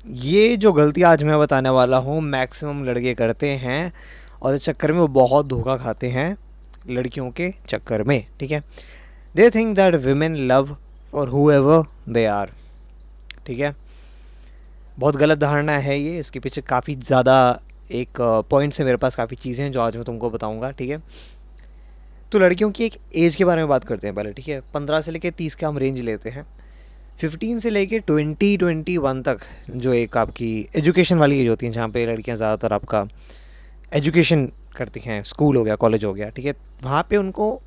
ये जो गलती आज मैं बताने वाला हूँ मैक्सिमम लड़के करते हैं, और इस चक्कर में वो बहुत धोखा खाते हैं लड़कियों के चक्कर में, ठीक है। They think that women love और हु एवर दे आर, ठीक है। बहुत गलत धारणा है ये, इसके पीछे काफ़ी ज़्यादा एक पॉइंट्स है मेरे पास, काफ़ी चीज़ें हैं जो आज मैं तुमको बताऊंगा, ठीक है। तो लड़कियों की एक एज के बारे में बात करते हैं पहले, ठीक है। 15 से लेकर 30 का हम रेंज लेते हैं। 15 से लेके 21 तक जो एक आपकी एजुकेशन वाली एज होती है, जहाँ पे लड़कियाँ ज़्यादातर आपका एजुकेशन करती हैं, स्कूल हो गया, कॉलेज हो गया, ठीक है। वहाँ पे उनको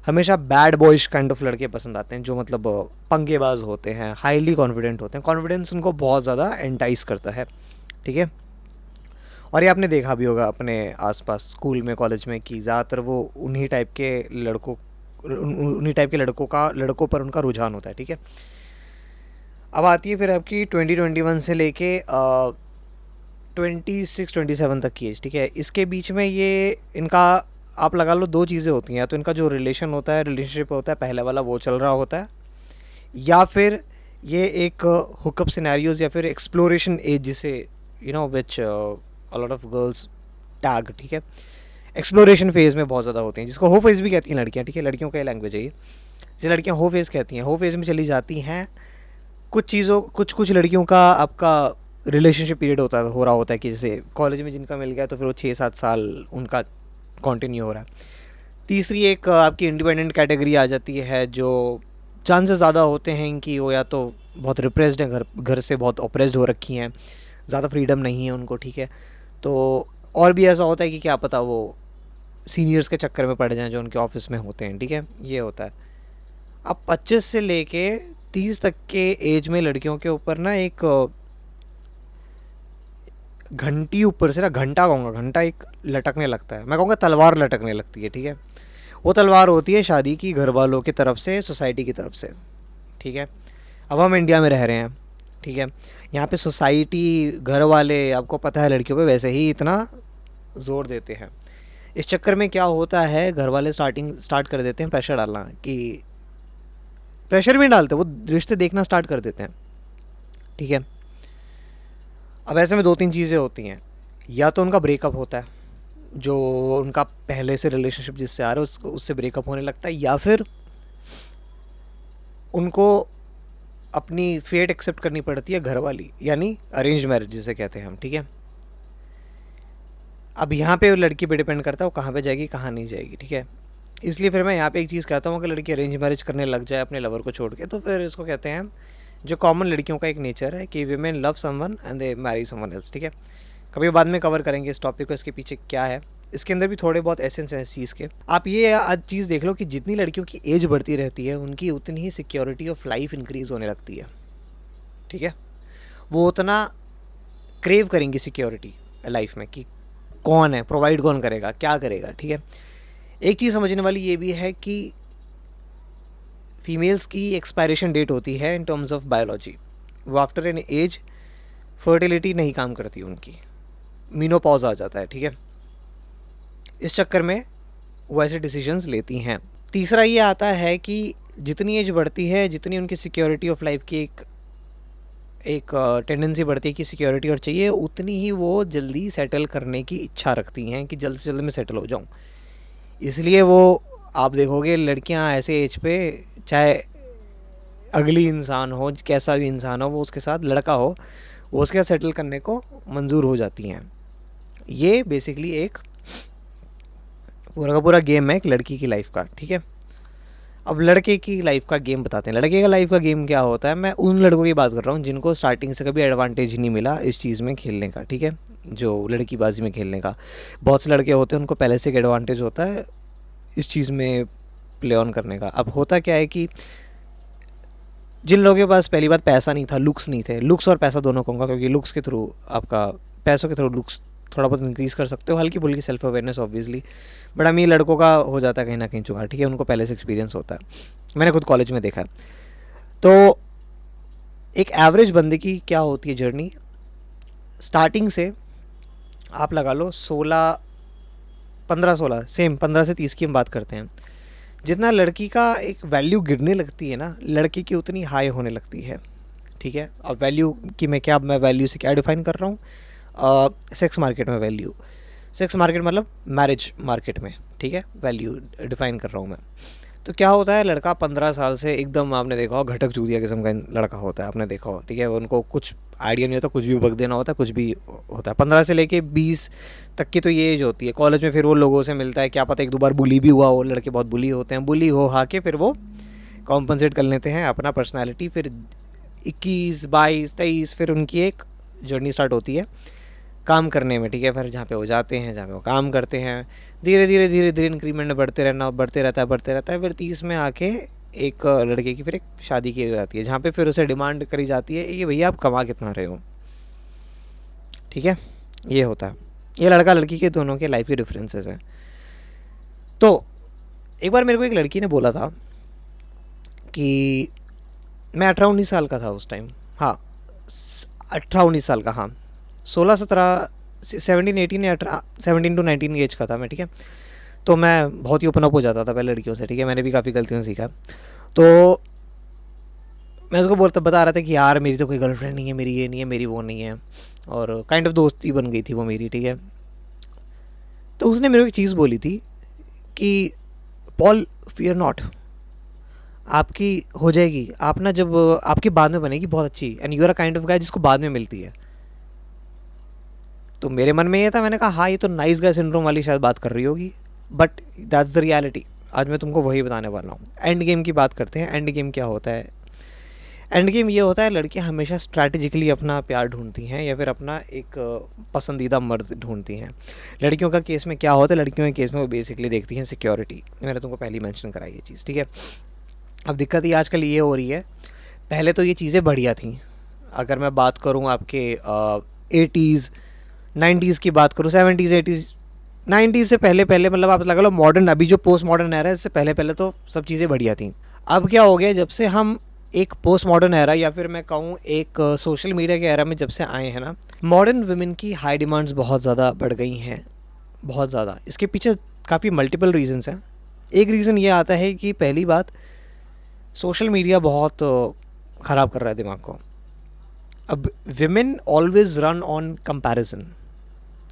हमेशा बैड बॉयज काइंड ऑफ लड़के पसंद आते हैं, जो मतलब पंगेबाज होते हैं, हाईली कॉन्फिडेंट होते हैं, कॉन्फिडेंस उनको बहुत ज़्यादा एंटाइस करता है, ठीक है। और ये आपने देखा भी होगा अपने आसपास स्कूल में, कॉलेज में, कि ज़्यादातर वो उन्हीं टाइप के लड़कों पर उनका रुझान होता है, ठीक है। अब आती है फिर आपकी 2021 से लेके 26-27 तक की एज, ठीक है। इसके बीच में ये इनका आप लगा लो दो चीज़ें होती हैं, या तो इनका जो रिलेशनशिप होता है पहले वाला वो चल रहा होता है, या फिर ये एक हुकअप सिनेरियोज या फिर एक्सप्लोरेशन एज, जिसे which a lot of girls tag, ठीक है। एक्सप्लोरेशन फेज़ में बहुत ज़्यादा होते हैं, जिसको हो फेज़ भी कहती हैं लड़कियाँ, ठीक है। लड़कियों का लैंग्वेज है ये, जिसे लड़कियाँ हो फेज़ कहती हैं। हो फेज़ में चली जाती हैं कुछ लड़कियों का आपका रिलेशनशिप पीरियड हो रहा होता है, कि जैसे कॉलेज में जिनका मिल गया तो फिर वो 6-7 साल उनका कंटिन्यू हो रहा है। तीसरी एक आपकी इंडिपेंडेंट कैटेगरी आ जाती है, जो चांसेस ज़्यादा होते हैं कि वो या तो बहुत रिप्रेस्ड हैं, घर घर से बहुत ऑप्रेस्ड हो रखी हैं, ज़्यादा फ्रीडम नहीं है उनको, ठीक है। तो और भी ऐसा होता है कि क्या पता वो सीनियर्स के चक्कर में पड़ जाएं जो उनके ऑफिस में होते हैं, ठीक है, ये होता है। अब 25 से लेके 30 तक के एज में लड़कियों के ऊपर ना एक घंटी, ऊपर से ना घंटा कहूँगा, घंटा एक लटकने लगता है, मैं कहूँगा तलवार लटकने लगती है, ठीक है। वो तलवार होती है शादी की, घर वालों की तरफ से, सोसाइटी की तरफ से, ठीक है। अब हम इंडिया में रह रहे हैं, ठीक है। यहाँ पे सोसाइटी, घर वाले, आपको पता है लड़कियों पे वैसे ही इतना ज़ोर देते हैं। इस चक्कर में क्या होता है, घर वाले स्टार्ट कर देते हैं प्रेशर डालना, कि प्रेशर भी डालते, वो रिश्ते देखना स्टार्ट कर देते हैं, ठीक है। अब ऐसे में दो तीन चीज़ें होती हैं, या तो उनका ब्रेकअप होता है, जो उनका पहले से रिलेशनशिप जिससे आ रहा है उससे ब्रेकअप होने लगता है, या फिर उनको अपनी फेट एक्सेप्ट करनी पड़ती है घर वाली, यानी अरेंज मैरिज जिसे कहते हैं हम, ठीक है। अब यहाँ पे लड़की पे डिपेंड करता है वो कहाँ पे जाएगी कहाँ नहीं जाएगी, ठीक है। इसलिए फिर मैं यहाँ पे एक चीज़ कहता हूँ कि लड़की अरेंज मैरिज करने लग जाए अपने लवर को छोड़ के, तो फिर इसको कहते हैं, जो कॉमन लड़कियों का एक नेचर है कि women love someone and they Mary someone else, ठीक है। कभी बाद में कवर करेंगे इस टॉपिक को, इसके पीछे क्या है, इसके अंदर भी थोड़े बहुत एसेंस हैं इस चीज़ के। आप ये आज चीज़ देख लो कि जितनी लड़कियों की एज बढ़ती रहती है, उनकी उतनी ही सिक्योरिटी ऑफ लाइफ इंक्रीज़ होने लगती है, ठीक है। वो उतना क्रेव करेंगी सिक्योरिटी लाइफ में, कि कौन है, प्रोवाइड कौन करेगा, क्या करेगा, ठीक है। एक चीज़ समझने वाली ये भी है कि फीमेल्स की एक्सपायरेशन डेट होती है इन टर्म्स ऑफ बायोलॉजी, वो आफ्टर एन एज फर्टिलिटी नहीं काम करती उनकी, मीनोपॉज आ जाता है, ठीक है। इस चक्कर में वो ऐसे डिसीजंस लेती हैं। तीसरा ये आता है कि जितनी एज बढ़ती है, जितनी उनकी सिक्योरिटी ऑफ लाइफ की एक टेंडेंसी बढ़ती है कि सिक्योरिटी और चाहिए, उतनी ही वो जल्दी सेटल करने की इच्छा रखती हैं कि जल्द से जल्द मैं सेटल हो जाऊं। इसलिए वो आप देखोगे लड़कियां ऐसे एज पे, चाहे अगली इंसान हो, कैसा भी इंसान हो, वो उसके साथ लड़का हो, वो उसके साथ सेटल करने को मंजूर हो जाती हैं। ये बेसिकली एक पूरा का पूरा गेम है एक लड़की की लाइफ का, ठीक है। अब लड़के की लाइफ का गेम बताते हैं। लड़के का लाइफ का गेम क्या होता है, मैं उन लड़कों की बात कर रहा हूँ जिनको स्टार्टिंग से कभी एडवांटेज नहीं मिला इस चीज़ में खेलने का, ठीक है, जो लड़की बाजी में खेलने का। बहुत से लड़के होते हैं उनको पहले से एक एडवांटेज होता है इस चीज़ में प्ले ऑन करने का। अब होता क्या है कि जिन लोगों के पास पहली बात पैसा नहीं था, लुक्स नहीं थे, लुक्स और पैसा दोनों कहूँगा, क्योंकि लुक्स के थ्रू आपका, पैसों के थ्रू लुक्स थोड़ा बहुत इंक्रीज़ कर सकते हो, हल्की फुल्की सेल्फ अवेयरनेस ऑब्वियसली, बट अमीर लड़कों का हो जाता है कहीं ना कहीं जुगाड़, ठीक है, उनको पहले से एक्सपीरियंस होता है, मैंने खुद कॉलेज में देखा है। तो एक एवरेज बंदे की क्या होती है जर्नी, स्टार्टिंग से आप लगा लो 15-16, सेम 15 से 30 की हम बात करते हैं, जितना लड़की का एक वैल्यू गिरने लगती है ना, लड़के की उतनी हाई होने लगती है, ठीक है। अब वैल्यू की मैं वैल्यू से क्या डिफाइन कर रहा हूँ, सेक्स मार्केट में वैल्यू, सेक्स मार्केट मतलब मैरिज मार्केट में, ठीक है, वैल्यू डिफाइन कर रहा हूँ मैं। तो क्या होता है, लड़का 15 साल से एकदम, आपने देखा हो घटक चूतिया किस्म का लड़का होता है, आपने देखा हो, ठीक है, उनको कुछ आइडिया नहीं होता, कुछ भी बक देना होता है, कुछ भी होता है। 15 से लेके 20 तक की तो ये एज होती है। कॉलेज में फिर वो लोगों से मिलता है, क्या पता एक दो बार बुली भी हुआ हो, लड़के बहुत बुली होते हैं, बुली हो हा के फिर वो कॉम्पनसेट कर लेते हैं अपना पर्सनैलिटी। फिर 21, 22, 23 फिर उनकी एक जर्नी स्टार्ट होती है काम करने में, ठीक है। फिर जहाँ पे वो जाते हैं, जहाँ पे वो काम करते हैं, धीरे धीरे इंक्रीमेंट बढ़ते रहता है। फिर 30 में आके एक लड़के की फिर एक शादी की जाती है, जहाँ पे फिर उसे डिमांड करी जाती है कि भैया आप कमा कितना रहे हो, ठीक है। ये होता है, ये लड़का लड़की के दोनों के लाइफ के डिफरेंसेस हैं। तो एक बार मेरे को एक लड़की ने बोला था कि मैं 18-19 साल का था उस टाइम, हाँ 18-19 साल का, हाँ 16-17, 17-18 या 17 to 19 एज का था मैं, ठीक है। तो मैं बहुत ही ओपन अप हो जाता था पहले लड़कियों से, ठीक है। मैंने भी काफ़ी गलतियों से सीखा। तो मैं उसको बता रहा था कि यार मेरी तो कोई गर्लफ्रेंड नहीं है, मेरी ये नहीं है, मेरी वो नहीं है, और काइंड ऑफ दोस्ती बन गई थी वो मेरी, ठीक है। तो उसने मेरे को एक चीज़ बोली थी कि पॉल फियर नॉट, आपकी हो जाएगी, आप ना जब आपकी बाद में बनेगी बहुत अच्छी, and you are a kind of guy जिसको बाद में मिलती है। तो मेरे मन में ये था, मैंने कहा हाँ ये तो नाइस गाय सिंड्रोम वाली शायद बात कर रही होगी, बट दैट्स द रियलिटी। आज मैं तुमको वही बताने वाला हूँ। एंड गेम की बात करते हैं। एंड गेम क्या होता है? एंड गेम ये होता है, लड़कियाँ हमेशा स्ट्रैटेजिकली अपना प्यार ढूंढती हैं या फिर अपना एक पसंदीदा मर्द ढूंढती हैं। लड़कियों का केस में क्या होता है, लड़कियों के केस में वो बेसिकली देखती हैं सिक्योरिटी। मैंने तुमको पहले मेंशन कराई ये चीज़, ठीक है। अब दिक्कत ही आजकल ये हो रही है, पहले तो ये चीज़ें बढ़िया थी। अगर मैं बात करूँ आपके 80s 90s की बात करूँ, 70s 80s 90s से पहले मतलब आप लगा लो मॉडर्न, अभी जो पोस्ट मॉडर्न एरा है, इससे पहले तो सब चीज़ें बढ़िया थी। अब क्या हो गया, जब से हम एक पोस्ट मॉडर्न एरा या फिर मैं कहूँ एक सोशल मीडिया के एरा में जब से आए हैं ना, मॉडर्न वुमेन की हाई डिमांड्स बहुत ज़्यादा बढ़ गई हैं, बहुत ज़्यादा। इसके पीछे काफ़ी मल्टीपल रीजंस हैं। एक रीज़न ये आता है कि पहली बात, सोशल मीडिया बहुत ख़राब कर रहा है दिमाग को। अब women always run on comparison,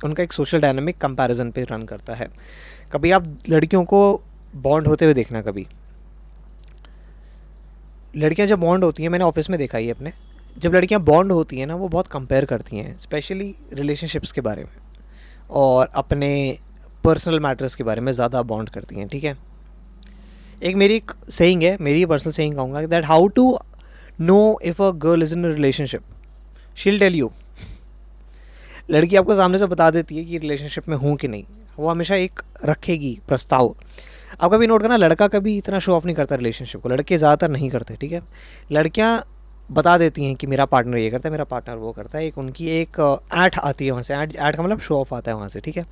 उनका एक सोशल डायनामिक कंपैरिजन पे रन करता है। कभी आप लड़कियों को बॉन्ड होते हुए देखना, कभी लड़कियां जब बॉन्ड होती हैं, मैंने ऑफिस में देखा ही अपने, जब लड़कियां बॉन्ड होती हैं ना, वो बहुत कंपेयर करती हैं, स्पेशली रिलेशनशिप्स के बारे में और अपने पर्सनल मैटर्स के बारे में ज़्यादा बॉन्ड करती हैं, ठीक है। एक मेरी एक सेइंग है, मेरी पर्सनल सेइंग कहूँगा, that how to know if a girl is in a relationship, she'll tell you. लड़की आपको सामने से बता देती है कि रिलेशनशिप में हूँ कि नहीं, वो हमेशा एक रखेगी प्रस्ताव। आप कभी नोट करना, लड़का कभी इतना शो ऑफ नहीं करता रिलेशनशिप को, लड़के ज़्यादातर नहीं करते, ठीक है। लड़कियाँ बता देती हैं कि मेरा पार्टनर ये करता है, मेरा पार्टनर वो करता है, एक उनकी एक ऐठ आती है वहाँ से, ऐठ का मतलब शो ऑफ आता है वहाँ से, ठीक है।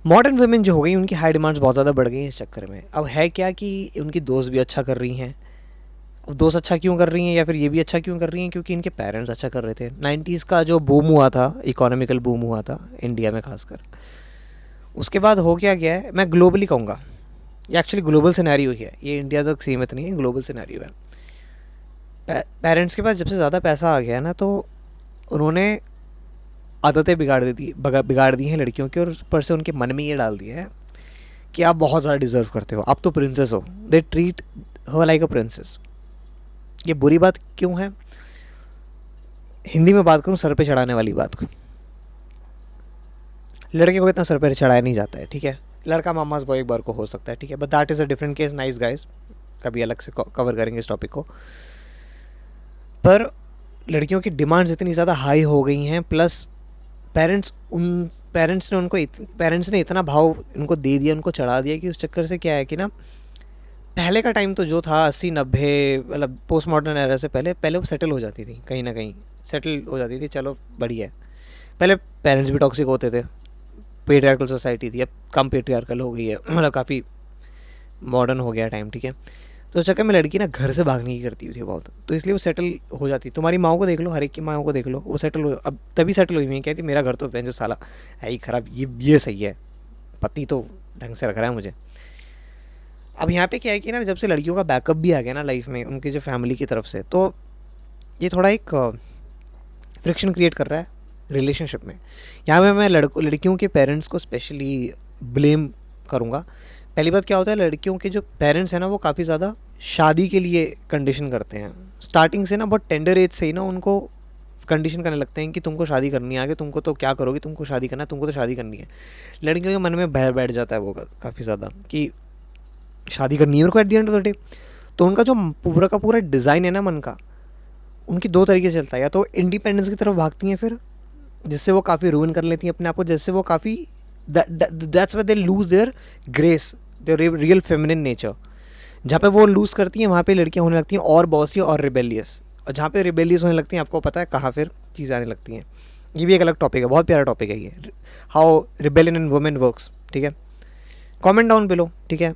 मॉडर्न वुमेन जो हो गई, उनकी हाई डिमांड्स बहुत ज़्यादा बढ़ गई हैं इस चक्कर में। अब है क्या कि उनकी दोस्त भी अच्छा कर रही हैं। अब दोस्त अच्छा क्यों कर रही हैं या फिर ये भी अच्छा क्यों कर रही हैं, क्योंकि इनके पेरेंट्स अच्छा कर रहे थे। 90s का जो बूम हुआ था, इकोनॉमिकल बूम हुआ था इंडिया में खासकर, उसके बाद हो क्या गया है, मैं ग्लोबली कहूँगा, ये एक्चुअली ग्लोबल सिनेरियो ही है, ये इंडिया तक सीमित नहीं है, ग्लोबल सिनेरियो है। पेरेंट्स के पास जब से ज़्यादा पैसा आ गया है ना, तो उन्होंने आदतें बिगाड़ दी हैं लड़कियों की, और ऊपर से उनके मन में ये डाल दिया है कि आप बहुत ज़्यादा डिज़र्व करते हो, आप तो प्रिंसेस हो। They treat her like a princess. ये बुरी बात क्यों है? हिंदी में बात करूँ, सर पे चढ़ाने वाली बात को, लड़के को इतना सर पे चढ़ाया नहीं जाता है, ठीक है। लड़का मामाज बॉय एक बार को हो सकता है, ठीक है, but that is a different case. Nice guys, कभी अलग से कवर करेंगे इस टॉपिक को। पर लड़कियों की डिमांड्स इतनी ज़्यादा हाई हो गई हैं, प्लस पेरेंट्स ने इतना भाव उनको दे दिया, उनको चढ़ा दिया, कि उस चक्कर से क्या है कि ना, पहले का टाइम तो जो था 80-90, मतलब पोस्ट मॉडर्न एरा से पहले वो सेटल हो जाती थी, कहीं ना कहीं सेटल हो जाती थी, चलो बढ़िया है। पहले पेरेंट्स भी टॉक्सिक होते थे, पेट्रियार्कल सोसाइटी थी, अब कम पेट्रियार्कल हो गई है, मतलब काफ़ी मॉडर्न हो गया टाइम, ठीक है। तो उस चक्कर में लड़की ना घर से भागने की करती थी बहुत, तो इसलिए वो सेटल हो जाती। तुम्हारी माओ को देख लो, हर एक की माओ को देख लो, वो सेटल हो, अब तभी सेटल हुई है, कहती मेरा घर तो जो साला है ही ख़राब, ये सही है, पति तो ढंग से रख रहा है मुझे। अब यहाँ पे क्या है कि ना, जब से लड़कियों का बैकअप भी आ गया ना लाइफ में उनकी जो फैमिली की तरफ से, तो ये थोड़ा एक फ्रिक्शन क्रिएट कर रहा है रिलेशनशिप में। यहाँ पे मैं लड़कियों के पेरेंट्स को स्पेशली ब्लेम करूँगा। पहली बात क्या होता है, लड़कियों के जो पेरेंट्स हैं ना, वो काफ़ी ज़्यादा शादी के लिए कंडीशन करते हैं स्टार्टिंग से ना, बहुत टेंडर एज से ही ना उनको कंडीशन करने लगते हैं कि तुमको शादी करनी है, आगे तुमको तो क्या करोगे, तुमको शादी करना है, तुमको तो शादी करनी है। लड़कियों के मन में भय बैठ जाता है वो काफ़ी ज़्यादा कि शादी करनी है मेरे को at the end of the day. तो उनका जो पूरा का पूरा डिज़ाइन है ना मन का, उनकी दो तरीके से चलता है। या तो इंडिपेंडेंस की तरफ भागती हैं फिर, जिससे वो काफ़ी रूइन कर लेती हैं अपने आप को, जिससे वो काफ़ी that's why they lose their grace, there real feminine nature. जहाँ पे वो लूज़ करती हैं वहाँ पे लड़कियाँ होने लगती हैं और बॉसी और रिबेलियस, और जहाँ पे रिबेलियस होने लगती हैं आपको पता है कहाँ फिर चीज़ें आने लगती हैं। ये भी एक अलग टॉपिक है, बहुत प्यारा टॉपिक है ये, how rebellion in women works. ठीक है, कमेंट डाउन बिलो। ठीक है,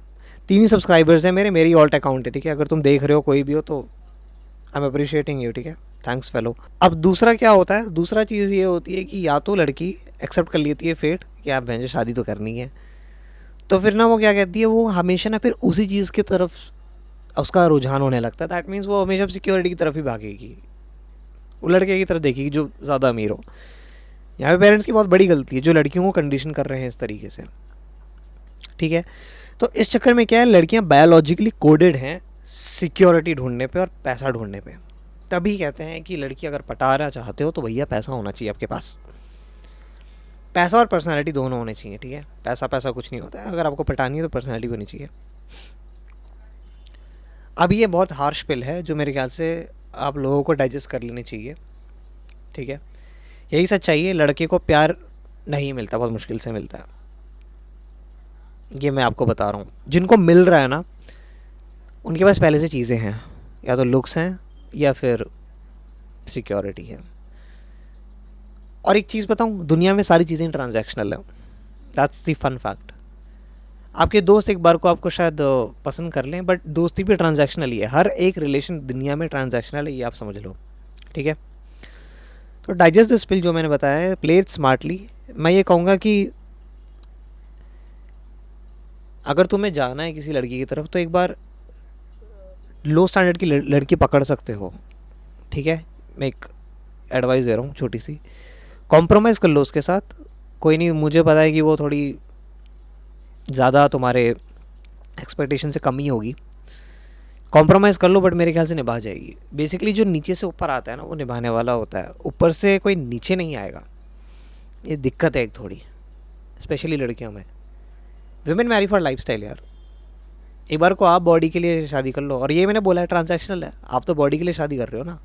3 ही सब्सक्राइबर्स हैं मेरी ऑल्ट अकाउंट है। ठीक है, अगर तुम देख रहे हो कोई भी हो तो आई एम अप्रिशिएटिंग यू। ठीक है, थैंक्स फेलो। अब दूसरा क्या होता है, दूसरा चीज़ ये होती है कि या तो लड़की एक्सेप्ट कर लेती है फेट कि आप भैंसे शादी तो करनी है, तो फिर ना वो क्या कहती है, वो हमेशा ना फिर उसी चीज़ की तरफ उसका रुझान होने लगता है। दैट मीन्स वो हमेशा सिक्योरिटी की तरफ ही भागेगी, वो लड़के की तरफ देखेगी जो ज़्यादा अमीर हो। यहाँ पे पेरेंट्स की बहुत बड़ी गलती है जो लड़कियों को कंडीशन कर रहे हैं इस तरीके से। ठीक है, तो इस चक्कर में क्या है, लड़कियाँ बायोलॉजिकली कोडेड हैं सिक्योरिटी ढूंढने पे और पैसा ढूंढने पे। तभी कहते हैं कि लड़की अगर पटाना चाहते हो तो भैया पैसा होना चाहिए आपके पास। पैसा और पर्सनालिटी दोनों होने चाहिए। ठीक है, पैसा कुछ नहीं होता है, अगर आपको पटानी है तो पर्सनालिटी भी होनी चाहिए। अब ये बहुत हार्श पिल है जो मेरे ख्याल से आप लोगों को डाइजेस्ट कर लेनी चाहिए। ठीक है, यही सच्चाई है, लड़के को प्यार नहीं मिलता, बहुत मुश्किल से मिलता है। ये मैं आपको बता रहा हूँ, जिनको मिल रहा है ना उनके पास पहले से चीज़ें हैं, या तो लुक्स हैं या फिर सिक्योरिटी है। और एक चीज़ बताऊँ, दुनिया में सारी चीज़ें ट्रांजैक्शनल है, दैट्स द फन फैक्ट। आपके दोस्त एक बार को आपको शायद पसंद कर लें, बट दोस्ती भी ट्रांजैक्शनल ही है। हर एक रिलेशन दुनिया में ट्रांजैक्शनल है, ये आप समझ लो। ठीक है, तो डाइजेस्ट दिस पिल जो मैंने बताया है, प्ले इट स्मार्टली। मैं ये कहूँगा कि अगर तुम्हें जाना है किसी लड़की की तरफ तो एक बार लो स्टैंडर्ड की लड़की पकड़ सकते हो। ठीक है, मैं एक एडवाइस दे रहा हूँ छोटी सी, कॉम्प्रोमाइज़ कर लो उसके साथ। कोई नहीं, मुझे पता है कि वो थोड़ी ज़्यादा तुम्हारे एक्सपेक्टेशन से कम ही होगी, कॉम्प्रोमाइज़ कर लो, बट मेरे ख्याल से निभा जाएगी। बेसिकली जो नीचे से ऊपर आता है ना वो निभाने वाला होता है, ऊपर से कोई नीचे नहीं आएगा। ये दिक्कत है एक थोड़ी, स्पेशली लड़कियों में। Women marry for lifestyle यार। एक बार को आप बॉडी के लिए शादी कर लो, और ये मैंने बोला है ट्रांजैक्शनल है, आप तो बॉडी के लिए शादी कर रहे हो ना।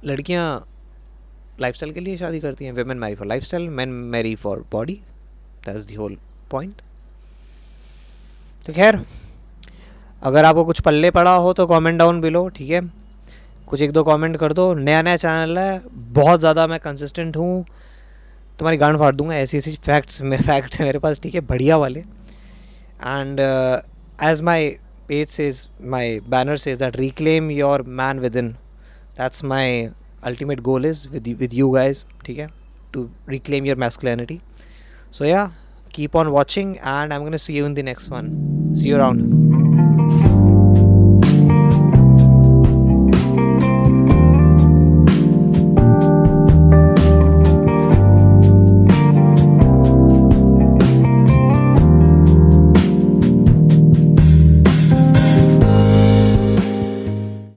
लड़कियां लाइफस्टाइल के लिए शादी करती हैं, women marry for lifestyle, man marry for body, that's the whole point. तो खैर, अगर आपको कुछ पल्ले पड़ा हो तो कमेंट डाउन बिलो। ठीक है, कुछ एक दो कमेंट कर दो। नया चैनल है, बहुत ज़्यादा मैं कंसिस्टेंट हूँ, तुम्हारी गांड फाड़ दूंगा, ऐसी फैक्ट्स है मेरे पास। ठीक है, बढ़िया वाले। And as my page says, my banner says that reclaim your man within, that's my ultimate goal is with you guys. ठीक है, to reclaim your masculinity. So yeah, keep on watching and I'm going to see you in the next one. See you around.